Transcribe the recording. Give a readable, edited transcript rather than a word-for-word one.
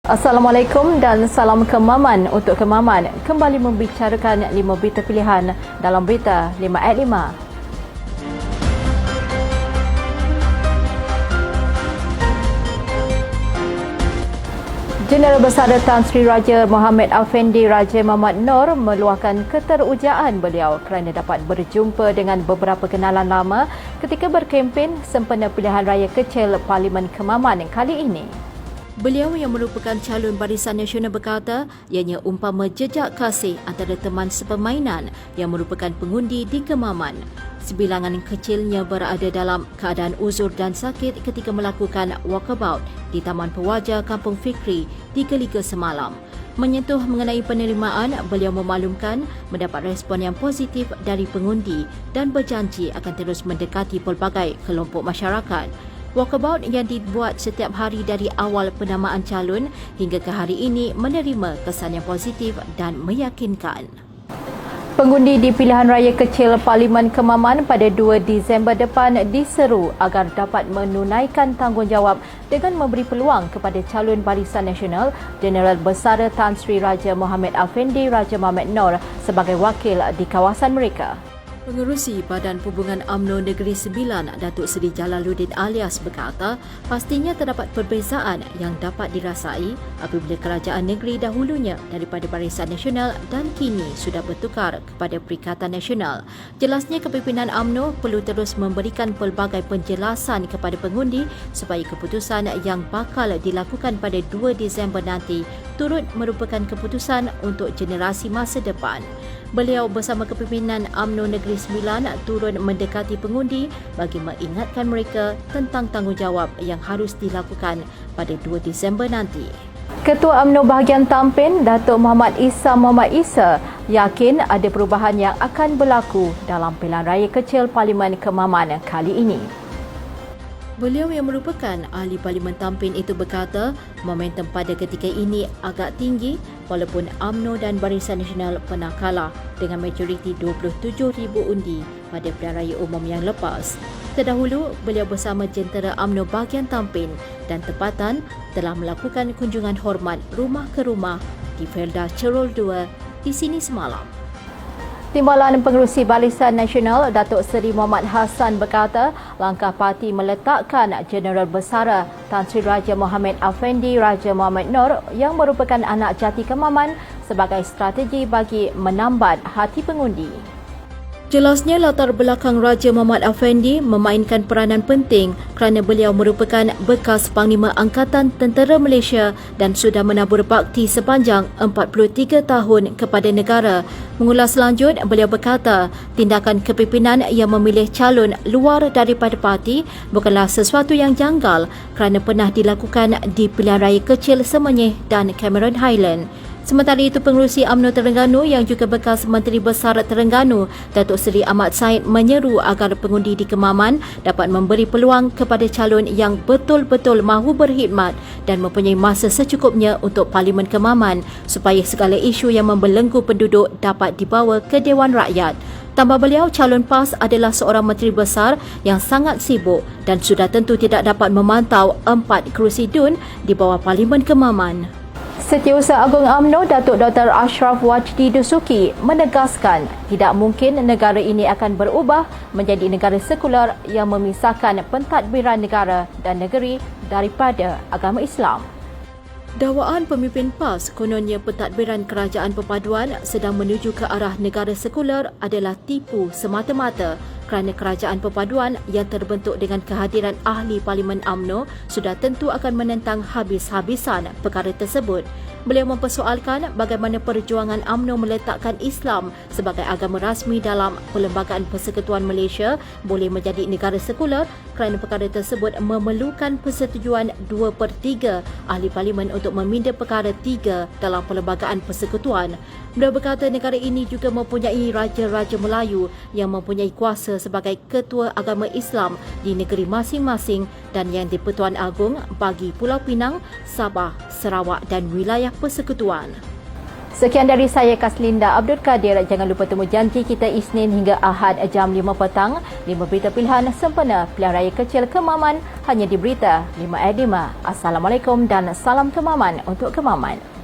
Assalamualaikum dan salam kemaman untuk kemaman. Kembali membicarakan 5 berita pilihan dalam berita 5 at 5. Jeneral Besar Tan Sri Raja Mohamed Afendi Raja Muhammad Noor meluahkan keterujaan beliau kerana dapat berjumpa dengan beberapa kenalan lama ketika berkempen sempena pilihan raya kecil Parlimen Kemaman kali ini. Beliau yang merupakan calon Barisan Nasional berkata ianya umpama jejak kasih antara teman sepermainan yang merupakan pengundi di Kemaman. Sebilangan kecilnya berada dalam keadaan uzur dan sakit ketika melakukan walkabout di Taman Pewajar Kampung Fikri di Geliga semalam. Menyentuh mengenai penerimaan, beliau memaklumkan mendapat respon yang positif dari pengundi dan berjanji akan terus mendekati pelbagai kelompok masyarakat. Walkabout yang dibuat setiap hari dari awal penamaan calon hingga ke hari ini menerima kesan yang positif dan meyakinkan. Pengundi di pilihan raya kecil Parlimen Kemaman pada 2 Disember depan diseru agar dapat menunaikan tanggungjawab dengan memberi peluang kepada calon Barisan Nasional Jeneral Besar Tan Sri Raja Mohamed Afendi Raja Muhammad Noor sebagai wakil di kawasan mereka. Pengerusi Badan Perhubungan UMNO Negeri Sembilan, Datuk Seri Jalaluddin Alias berkata, pastinya terdapat perbezaan yang dapat dirasai apabila kerajaan negeri dahulunya daripada Barisan Nasional dan kini sudah bertukar kepada Perikatan Nasional. Jelasnya kepimpinan UMNO perlu terus memberikan pelbagai penjelasan kepada pengundi supaya keputusan yang bakal dilakukan pada 2 Disember nanti turut merupakan keputusan untuk generasi masa depan. Beliau bersama kepimpinan UMNO Negeri Sembilan turun mendekati pengundi bagi mengingatkan mereka tentang tanggungjawab yang harus dilakukan pada 2 Disember nanti. Ketua UMNO bahagian Tampin, Datuk Muhammad Isa yakin ada perubahan yang akan berlaku dalam pilihan raya kecil Parlimen Kemaman kali ini. Beliau yang merupakan ahli Parlimen Tampin itu berkata momentum pada ketika ini agak tinggi walaupun UMNO dan Barisan Nasional pernah kalah dengan majoriti 27,000 undi pada pilihan raya umum yang lepas. Terdahulu, beliau bersama jentera UMNO bahagian Tampin dan tempatan telah melakukan kunjungan hormat rumah ke rumah di Felda Cerol 2 di sini semalam. Timbalan Pengerusi Barisan Nasional Datuk Seri Muhammad Hassan berkata langkah parti meletakkan Jeneral Besar Tan Sri Raja Mohamed Afendi Raja Muhammad Noor yang merupakan anak jati Kemaman sebagai strategi bagi menambat hati pengundi. Jelasnya latar belakang Raja Muhammad Afendi memainkan peranan penting kerana beliau merupakan bekas Panglima Angkatan Tentera Malaysia dan sudah menabur bakti sepanjang 43 tahun kepada negara. Mengulas lanjut, beliau berkata tindakan kepimpinan yang memilih calon luar daripada parti bukanlah sesuatu yang janggal kerana pernah dilakukan di pilihan raya kecil Semenyih dan Cameron Highland. Sementara itu, Pengerusi UMNO Terengganu yang juga bekas Menteri Besar Terengganu, Datuk Seri Ahmad Said menyeru agar pengundi di Kemaman dapat memberi peluang kepada calon yang betul-betul mahu berkhidmat dan mempunyai masa secukupnya untuk Parlimen Kemaman supaya segala isu yang membelenggu penduduk dapat dibawa ke Dewan Rakyat. Tambah beliau, calon PAS adalah seorang Menteri Besar yang sangat sibuk dan sudah tentu tidak dapat memantau 4 kerusi DUN di bawah Parlimen Kemaman. Setiausaha Agung UMNO Datuk Dr. Ashraf Wajdi Dusuki menegaskan tidak mungkin negara ini akan berubah menjadi negara sekular yang memisahkan pentadbiran negara dan negeri daripada agama Islam. Dakwaan pemimpin PAS kononnya pentadbiran kerajaan perpaduan sedang menuju ke arah negara sekular adalah tipu semata-mata kerana kerajaan perpaduan yang terbentuk dengan kehadiran ahli Parlimen UMNO sudah tentu akan menentang habis-habisan perkara tersebut. Beliau mempersoalkan bagaimana perjuangan UMNO meletakkan Islam sebagai agama rasmi dalam Perlembagaan Persekutuan Malaysia boleh menjadi negara sekular kerana perkara tersebut memerlukan persetujuan 2/3 ahli Parlimen untuk meminda perkara 3 dalam Perlembagaan Persekutuan. Beliau berkata negara ini juga mempunyai Raja-Raja Melayu yang mempunyai kuasa sebagai ketua agama Islam di negeri masing-masing dan yang di-Pertuan Agong bagi Pulau Pinang, Sabah, Sarawak dan wilayah persekutuan. Sekian dari saya Kaslinda Abdul Kadir. Jangan lupa temu janji kita Isnin hingga Ahad jam 5 petang. 5 berita pilihan sempena pilihan raya kecil Kemaman hanya di Berita 5 at 5. Assalamualaikum dan salam Kemaman untuk Kemaman.